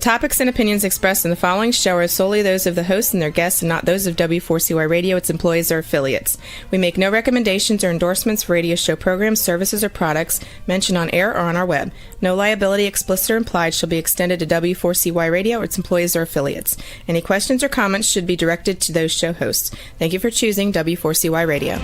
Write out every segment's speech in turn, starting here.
topics and opinions expressed in the following show are solely those of the host and their guests and not those of W4CY Radio, its employees, or affiliates. We make no recommendations or endorsements for radio show programs, services, or products mentioned on air or on our web. No liability, explicit or implied, shall be extended to W4CY Radio or its employees or affiliates. Any questions or comments should be directed to those show hosts. Thank you for choosing W4CY Radio.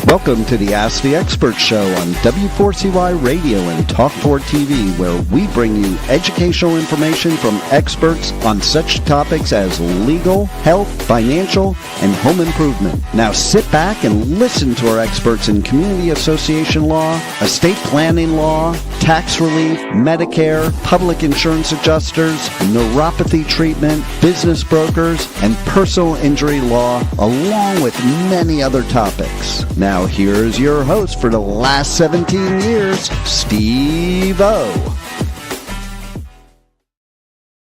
Welcome to the Ask the Expert Show on W4CY Radio and Talk4 TV, where we bring you educational information from experts on such topics as legal, health, financial, and home improvement. Now sit back and listen to our experts in community association law, estate planning law, tax relief, Medicare, public insurance adjusters, neuropathy treatment, business brokers, and personal injury law, along with many other topics. Now here's your host for the last 17 years, Steve O.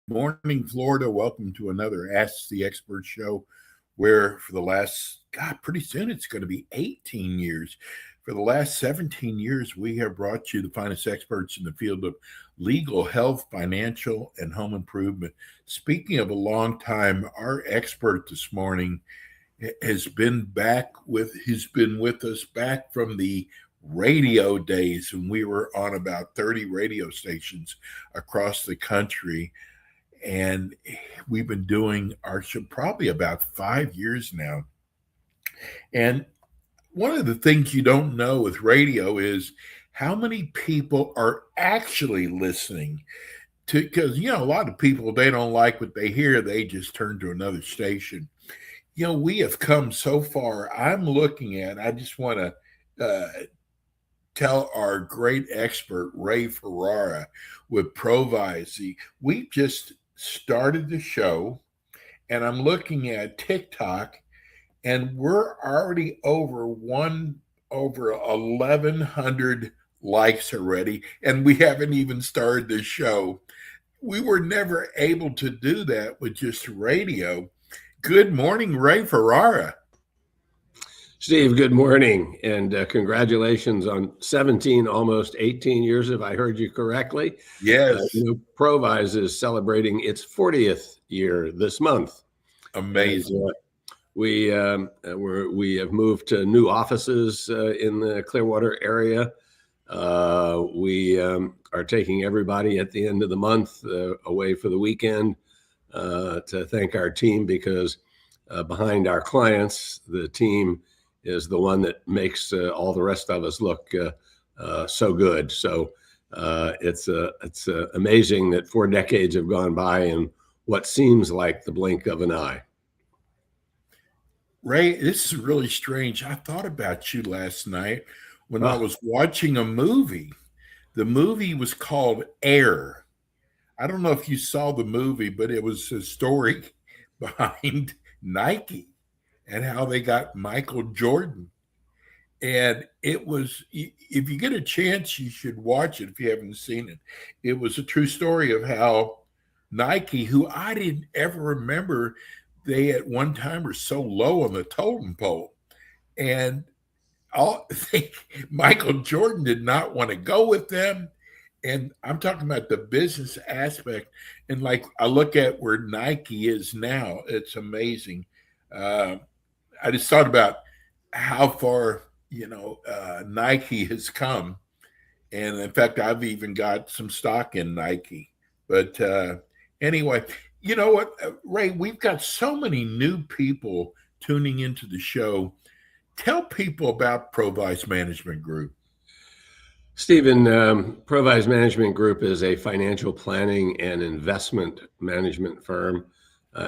Morning, Florida. Welcome to another Ask the Expert show where for the last, pretty soon it's going to be 18 years. For the last 17 years, we have brought you the finest experts in the field of legal, health, financial, and home improvement. Speaking of a long time, our expert this morning he's been with us back from the radio days when we were on about 30 radio stations across the country. And we've been doing our show probably about 5 years now. And one of the things you don't know with radio is how many people are actually listening to, because, a lot of people, they don't like what they hear. They just turn to another station. We have come so far. I just want to tell our great expert, Ray Ferrara with Provise. We just started the show, and I'm looking at TikTok, and we're already over 1,100 likes already, and we haven't even started the show. We were never able to do that with just radio. Good morning, Ray Ferrara. Steve, good morning, and congratulations on 17, almost 18 years, if I heard you correctly. Yes. Provise is celebrating its 40th year this month. Amazing. And, we have moved to new offices in the Clearwater area. We are taking everybody at the end of the month away for the weekend to thank our team, because behind our clients, the team is the one that makes all the rest of us look so good. So it's amazing that 4 decades have gone by in what seems like the blink of an eye. Ray, this is really strange. I thought about you last night when I was watching a movie. The movie was called Air. I don't know if you saw the movie, but it was a story behind Nike and how they got Michael Jordan. And it was, if you get a chance, you should watch it if you haven't seen it. It was a true story of how Nike, who I didn't ever remember, they at one time were so low on the totem pole. And Michael Jordan did not want to go with them. And I'm talking about the business aspect. And like I look at where Nike is now, it's amazing. I just thought about how far, Nike has come. And in fact, I've even got some stock in Nike. But anyway, you know what, Ray, we've got so many new people tuning into the show. Tell people about Provise Management Group. Stephen, Provise Management Group is a financial planning and investment management firm,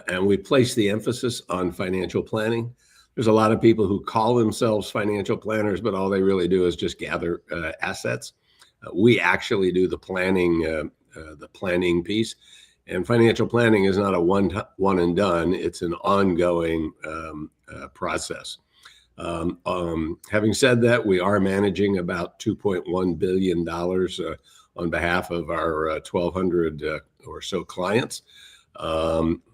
and we place the emphasis on financial planning. There's a lot of people who call themselves financial planners, but all they really do is just gather assets. We actually do the planning piece, and financial planning is not a one and done. It's an ongoing process. Having said that, we are managing about $2.1 billion on behalf of our 1,200 or so clients,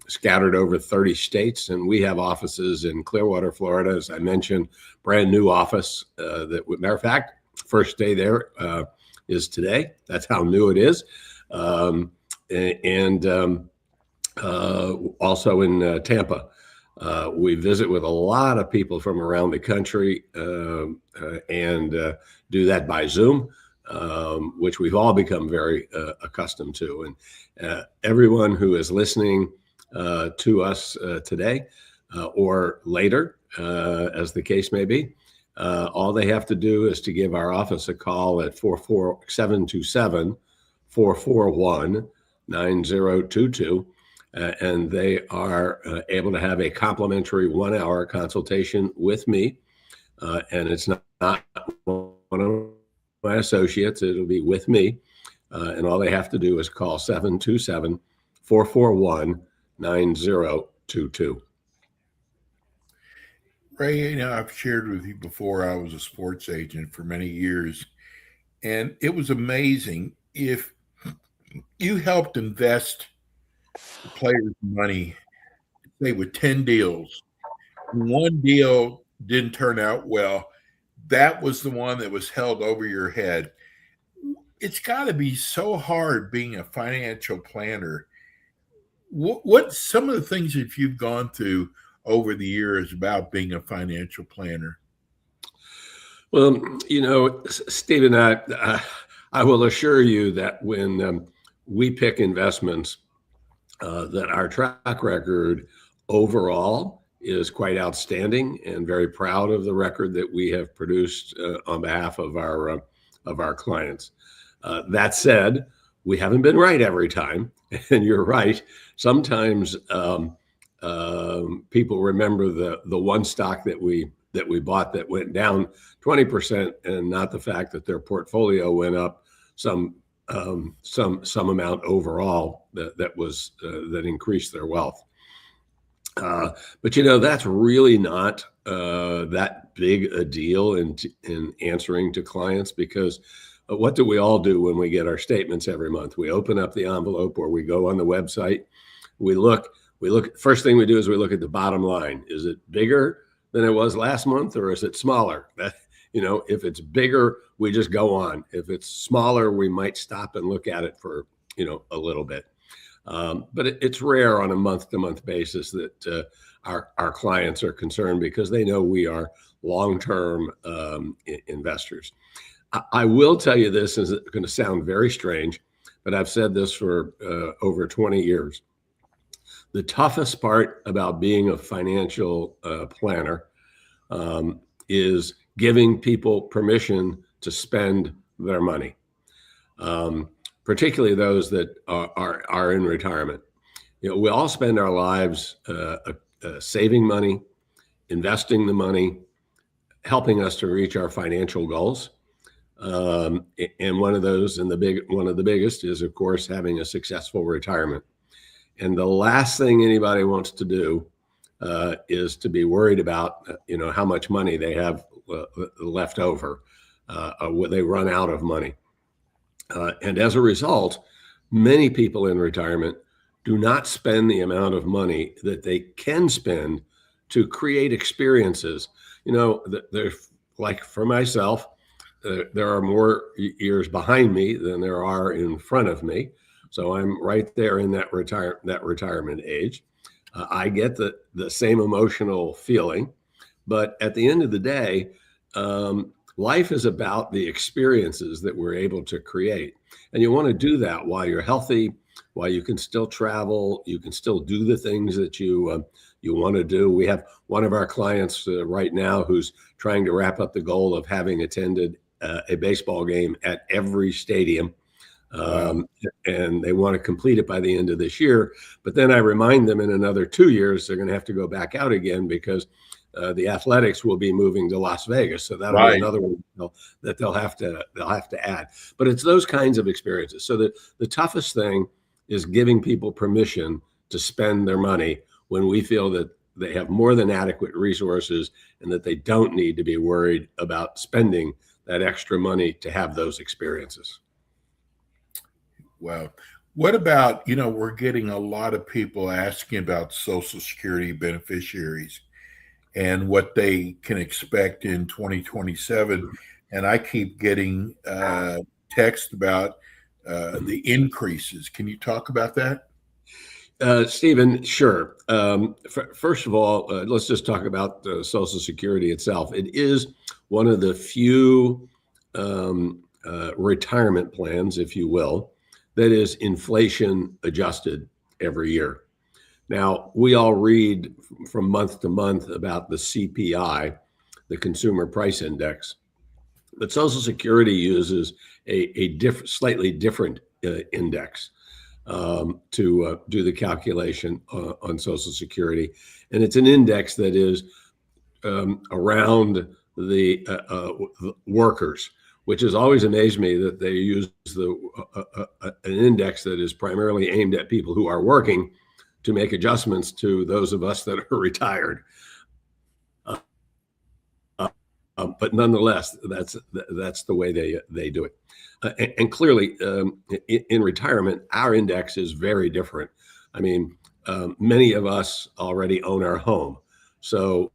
scattered over 30 states. And we have offices in Clearwater, Florida, as I mentioned, brand new office matter of fact, first day there, is today. That's how new it is. Also in Tampa, we visit with a lot of people from around the country and do that by Zoom, which we've all become very accustomed to. And everyone who is listening to us today or later, as the case may be, all they have to do is to give our office a call at 727-441-9022. And they are able to have a complimentary 1-hour consultation with me. And it's not one of my associates, it'll be with me. And all they have to do is call 727-441-9022. Ray, I've shared with you before, I was a sports agent for many years, and it was amazing. If you helped invest players' money, say with 10 deals, one deal didn't turn out well, that was the one that was held over your head. It's got to be so hard being a financial planner. What some of the things that you've gone through over the years about being a financial planner? Well, Stephen, I will assure you that when we pick investments, that our track record overall is quite outstanding, and very proud of the record that we have produced on behalf of our clients. That said, we haven't been right every time, and you're right. Sometimes people remember the one stock that we bought that went down 20%, and not the fact that their portfolio went up some amount overall that increased their wealth. But that's really not that big a deal in answering to clients, because what do we all do when we get our statements every month? We open up the envelope, or we go on the website. We look. First thing we do is we look at the bottom line. Is it bigger than it was last month, or is it smaller? If it's bigger, we just go on. If it's smaller, we might stop and look at it for a little bit. But it's rare on a month-to-month basis that our clients are concerned, because they know we are long-term investors. I will tell you, this is going to sound very strange, but I've said this for over 20 years. The toughest part about being a financial planner is giving people permission to spend their money, particularly those that are in retirement. We all spend our lives saving money, investing the money, helping us to reach our financial goals. And one of those, and one of the biggest, is, of course, having a successful retirement. And the last thing anybody wants to do is to be worried about, how much money they have left over, when they run out of money. And as a result, many people in retirement do not spend the amount of money that they can spend to create experiences. There's, like for myself, there are more years behind me than there are in front of me. So I'm right there in that retirement age. I get the same emotional feeling, but at the end of the day, life is about the experiences that we're able to create. And you want to do that while you're healthy, while you can still travel, you can still do the things that you want to do. We have one of our clients right now who's trying to wrap up the goal of having attended a baseball game at every stadium. And they want to complete it by the end of this year. But then I remind them in another 2 years, they're going to have to go back out again, because the Athletics will be moving to Las Vegas. So that'll be another one that they'll have to add. But it's those kinds of experiences. So the toughest thing is giving people permission to spend their money when we feel that they have more than adequate resources, and that they don't need to be worried about spending that extra money to have those experiences. Wow. What about, we're getting a lot of people asking about Social Security beneficiaries and what they can expect in 2027. And I keep getting text about the increases. Can you talk about that? Stephen, sure. First of all, let's just talk about Social Security itself. It is one of the few retirement plans, if you will, that is inflation adjusted every year. Now, we all read from month to month about the CPI, the Consumer Price Index, but Social Security uses a slightly different index to do the calculation on Social Security. And it's an index that is around the workers, which has always amazed me that they use an index that is primarily aimed at people who are working to make adjustments to those of us that are retired. But nonetheless, that's the way they do it. And clearly, in retirement, our index is very different. I mean, many of us already own our home. So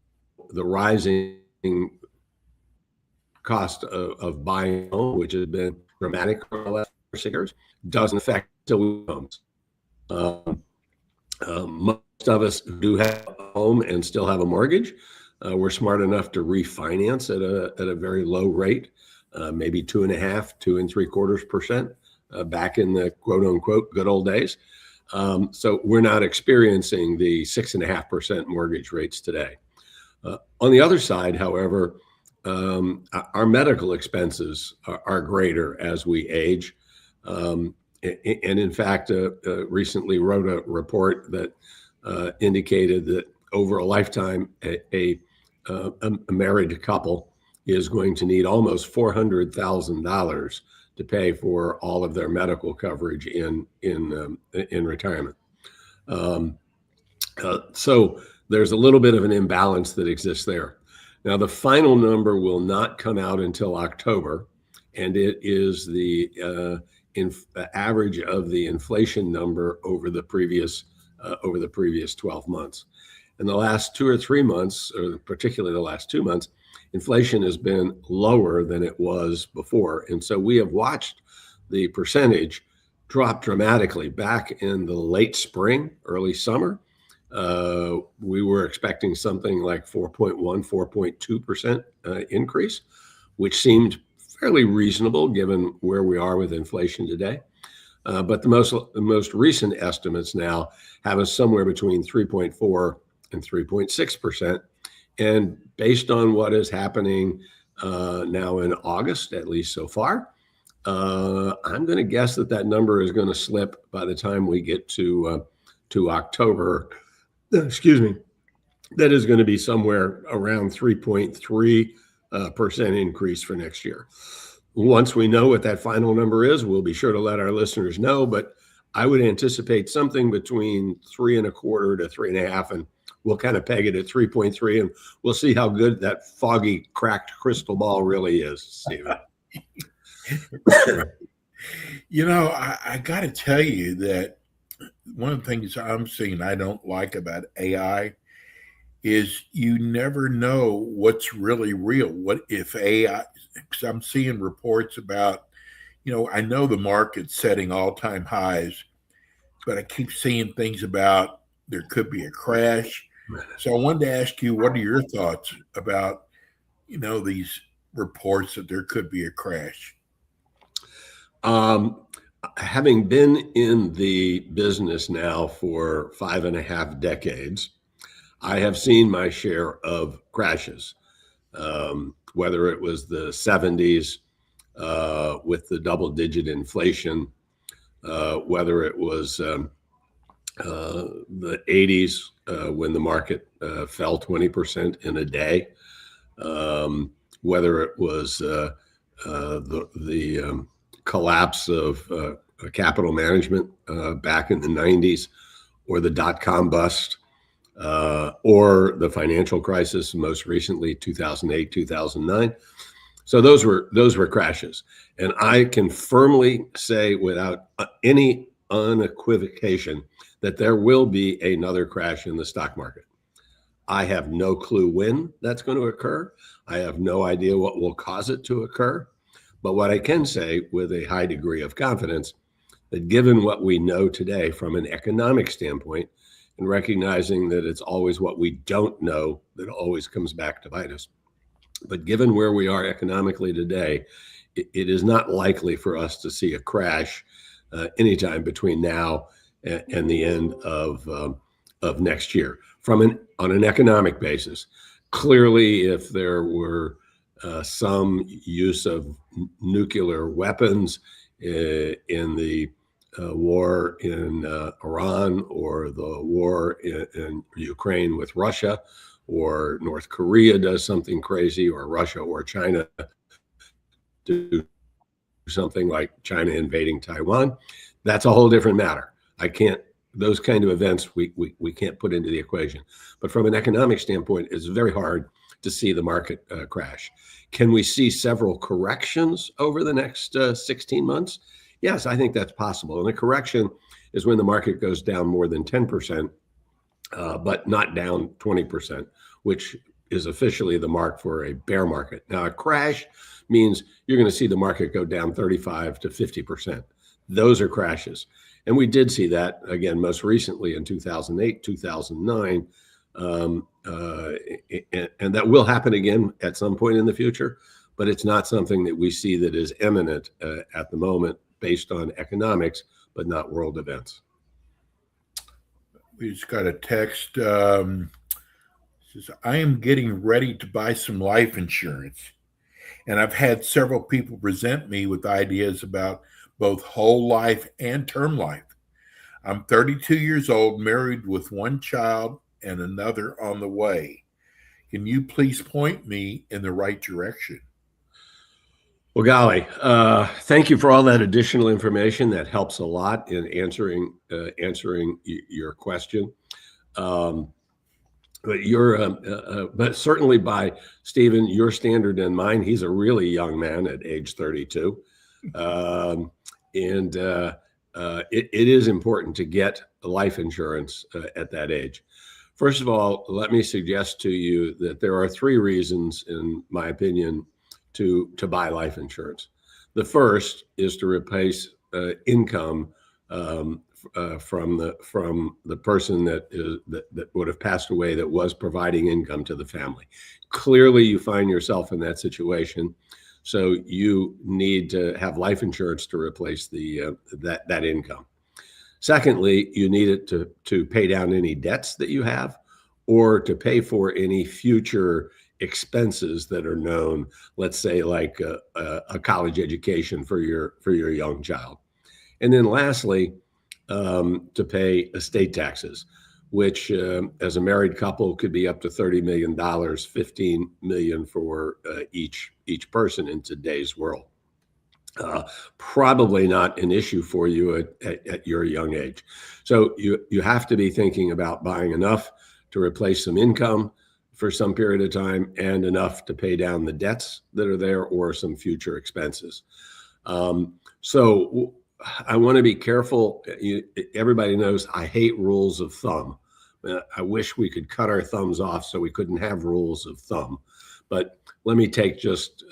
the rising cost of buying a home, which has been dramatic for the last 6 years, doesn't affect homes. Most of us do have a home and still have a mortgage. We're smart enough to refinance at a very low rate, maybe 2.5%, 2.75%, back in the quote unquote good old days. So we're not experiencing the 6.5% mortgage rates today. On the other side, however, our medical expenses are greater as we age. And in fact, recently wrote a report that indicated that over a lifetime, a married couple is going to need almost $400,000 to pay for all of their medical coverage in retirement. So there's a little bit of an imbalance that exists there. Now, the final number will not come out until October, and it is the average of the inflation number over the previous 12 months. In the last 2 or 3 months, or particularly the last 2 months, inflation has been lower than it was before. And so we have watched the percentage drop dramatically back in the late spring, early summer. We were expecting something like 4.1, 4.2% increase, which seemed fairly reasonable given where we are with inflation today. But the most recent estimates now have us somewhere between 3.4 and 3.6%. And based on what is happening now in August, at least so far, I'm going to guess that number is going to slip by the time we get to October. Excuse me. That is going to be somewhere around 3.3% increase for next year. Once we know what that final number is, we'll be sure to let our listeners know. But I would anticipate something between 3.25 to 3.5, and we'll kind of peg it at 3.3, and we'll see how good that foggy, cracked crystal ball really is, Stephen. You know, I got to tell you that one of the things I'm seeing I don't like about AI is you never know what's really real. What if AI, because I'm seeing reports about, I know the market's setting all-time highs, but I keep seeing things about there could be a crash. So I wanted to ask you, what are your thoughts about, these reports that there could be a crash? Having been in the business now for 5.5 decades, I have seen my share of crashes, whether it was the 70s with the double-digit inflation, whether it was the 80s when the market fell 20% in a day, whether it was the collapse of capital management back in the 90s, or the dot-com bust, or the financial crisis, most recently 2008, 2009. So those were crashes. And I can firmly say without any unequivocation that there will be another crash in the stock market. I have no clue when that's going to occur. I have no idea what will cause it to occur. But what I can say with a high degree of confidence, that given what we know today from an economic standpoint, and recognizing that it's always what we don't know that always comes back to bite us. But given where we are economically today, it is not likely for us to see a crash anytime between now and the end of next year. On an economic basis, clearly, if there were some use of nuclear weapons in the war in Iran, or the war in Ukraine with Russia, or North Korea does something crazy, or Russia or China do something like China invading Taiwan, that's a whole different matter. Those kind of events we can't put into the equation. But from an economic standpoint, it's very hard to see the market crash. Can we see several corrections over the next 16 months? Yes, I think that's possible. And a correction is when the market goes down more than 10%, but not down 20%, which is officially the mark for a bear market. Now, a crash means you're going to see the market go down 35 to 50%. Those are crashes. And we did see that, again, most recently in 2008, 2009. And that will happen again at some point in the future, but it's not something that we see that is imminent at the moment based on economics, but not world events. We just got a text. Says, I am getting ready to buy some life insurance, and I've had several people present me with ideas about both whole life and term life. I'm 32 years old, married with one child and another on the way. Can you please point me in the right direction? Well, golly, thank you for all that additional information. That helps a lot in answering your question. But certainly by Stephen, your standard and mine, he's a really young man at age 32. It is important to get life insurance at that age. First of all, let me suggest to you that there are three reasons, in my opinion, to buy life insurance. The first is to replace income from the person that would have passed away that was providing income to the family. Clearly, you find yourself in that situation, so you need to have life insurance to replace that income. Secondly, you need it to pay down any debts that you have, or to pay for any future expenses that are known, let's say like a college education for your young child. And then lastly, to pay estate taxes, which as a married couple could be up to $30 million, $15 million for each person in today's world. Probably not an issue for you at your young age. So you have to be thinking about buying enough to replace some income for some period of time, and enough to pay down the debts that are there or some future expenses. So I want to be careful. Everybody knows I hate rules of thumb. I wish we could cut our thumbs off so we couldn't have rules of thumb. But let me take just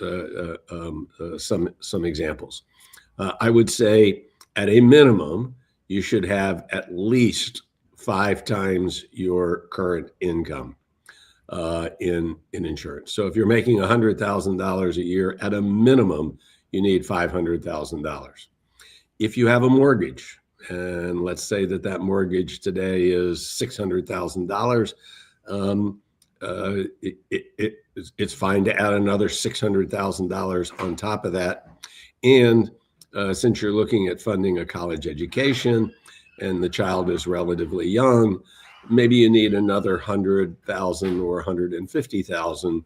some examples. I would say at a minimum, you should have at least 5 times your current income in insurance. So if you're making $100,000 a year, at a minimum, you need $500,000. If you have a mortgage, and let's say that mortgage today is $600,000, it's fine to add another $600,000 on top of that. And since you're looking at funding a college education and the child is relatively young, maybe you need another $100,000 or $150,000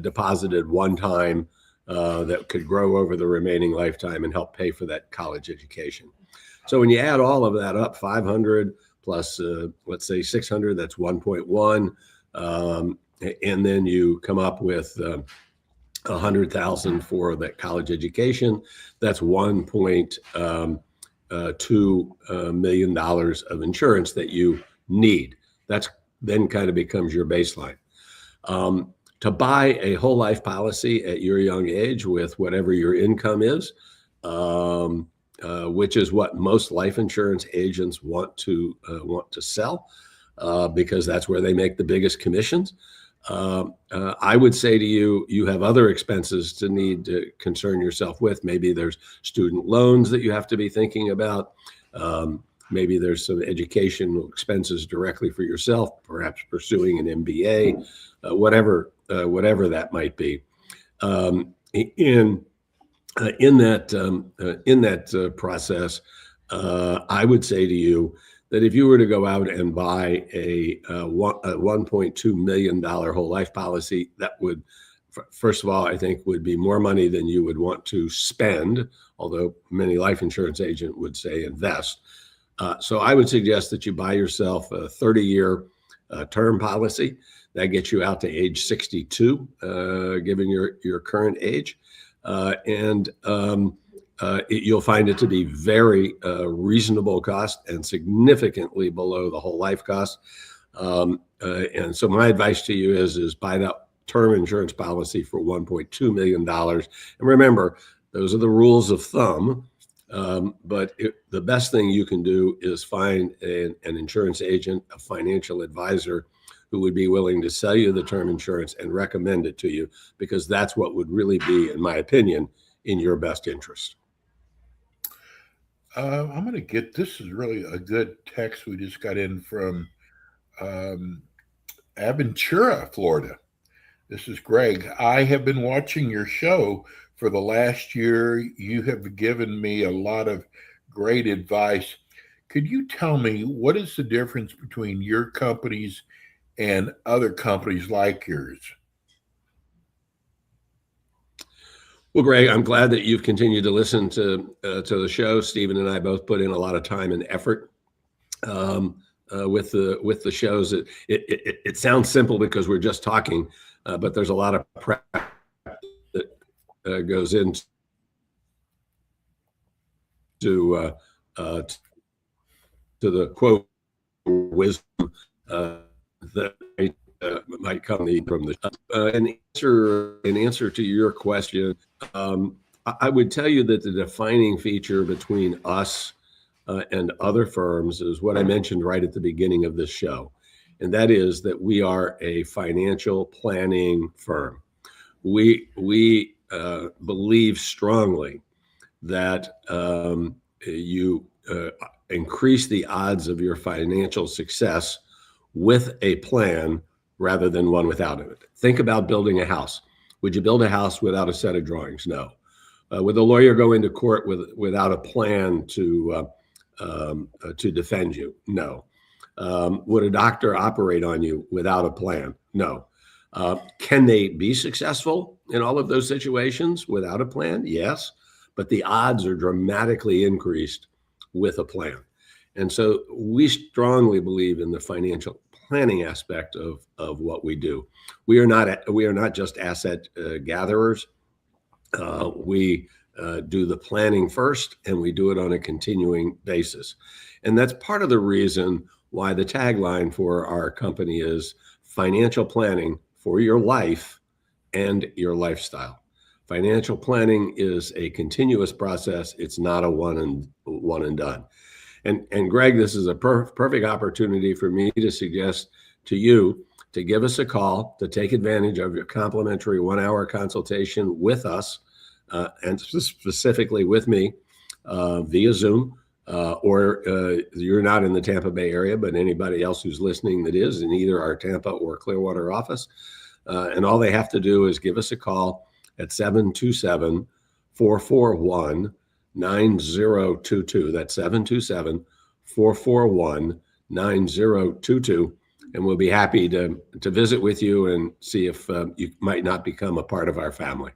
deposited one time that could grow over the remaining lifetime and help pay for that college education. So when you add all of that up, 500 plus, let's say 600, that's 1.1. And then you come up with 100,000 for that college education. That's $1.2 million of insurance that you need. That's then kind of becomes your baseline. to buy a whole life policy at your young age with whatever your income is, which is what most life insurance agents want to sell, because that's where they make the biggest commissions. I would say to you, you have other expenses to need to concern yourself with. Maybe there's student loans that you have to be thinking about. Maybe there's some educational expenses directly for yourself, perhaps pursuing an MBA, whatever that might be. In that process, I would say to you that if you were to go out and buy a $1.2 million whole life policy, that would, first of all, I think would be more money than you would want to spend, although many life insurance agents would say invest. So I would suggest that you buy yourself a 30-year term policy. That gets you out to age 62, given your current age. You'll find it to be very reasonable cost and significantly below the whole life cost. And so my advice to you is buy that term insurance policy for $1.2 million. And remember, those are the rules of thumb. But the best thing you can do is find an insurance agent, a financial advisor who would be willing to sell you the term insurance and recommend it to you, because that's what would really be, in my opinion, in your best interest. I'm going to get, this is really a good text we just got in from Aventura, Florida. This is Greg. I have been watching your show for the last year. You have given me a lot of great advice. Could you tell me what is the difference between your companies and other companies like yours? Well, Greg, I'm glad that you've continued to listen to the show. Stephen and I both put in a lot of time and effort with the shows. It sounds simple because we're just talking, but there's a lot of prep that goes into the quote wisdom that might come from the an answer to your question. I would tell you that the defining feature between us and other firms is what I mentioned right at the beginning of this show, and that is that we are a financial planning firm. We believe strongly that you increase the odds of your financial success with a plan rather than one without it. Think about building a house. Would you build a house without a set of drawings? No. Would a lawyer go into court without a plan to defend you? No. Would a doctor operate on you without a plan? No. Can they be successful in all of those situations without a plan? Yes, but the odds are dramatically increased with a plan. And so we strongly believe in the financial planning aspect of what we do. We are not just asset gatherers. We do the planning first, and we do it on a continuing basis. And that's part of the reason why the tagline for our company is financial planning for your life and your lifestyle. Financial planning is a continuous process. It's not a one and done. And Greg, this is a perfect opportunity for me to suggest to you to give us a call, to take advantage of your complimentary 1-hour consultation with us, and specifically with me via Zoom, or you're not in the Tampa Bay area, but anybody else who's listening that is in either our Tampa or Clearwater office. And all they have to do is give us a call at 727-441-9022. That's 727-441-9022. And we'll be happy to visit with you and see if you might not become a part of our family.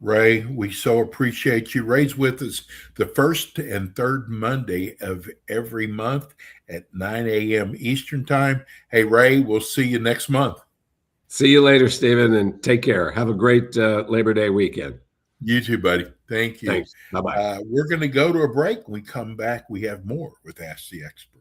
Ray, we so appreciate you. Ray's with us the first and third Monday of every month at 9 a.m. Eastern time. Hey, Ray, we'll see you next month. See you later, Stephen, and take care. Have a great Labor Day weekend. You too, buddy. Thank you. Thanks. Bye-bye. We're going to go to a break. When we come back, we have more with Ask the Experts.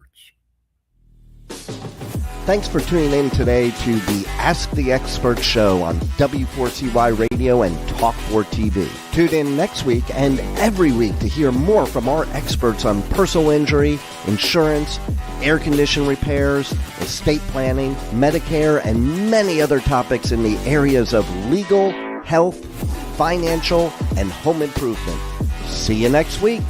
Thanks for tuning in today to the Ask the Expert show on W4CY Radio and Talk4 TV. Tune in next week and every week to hear more from our experts on personal injury, insurance, air condition repairs, estate planning, Medicare, and many other topics in the areas of legal, health, financial, and home improvement. See you next week.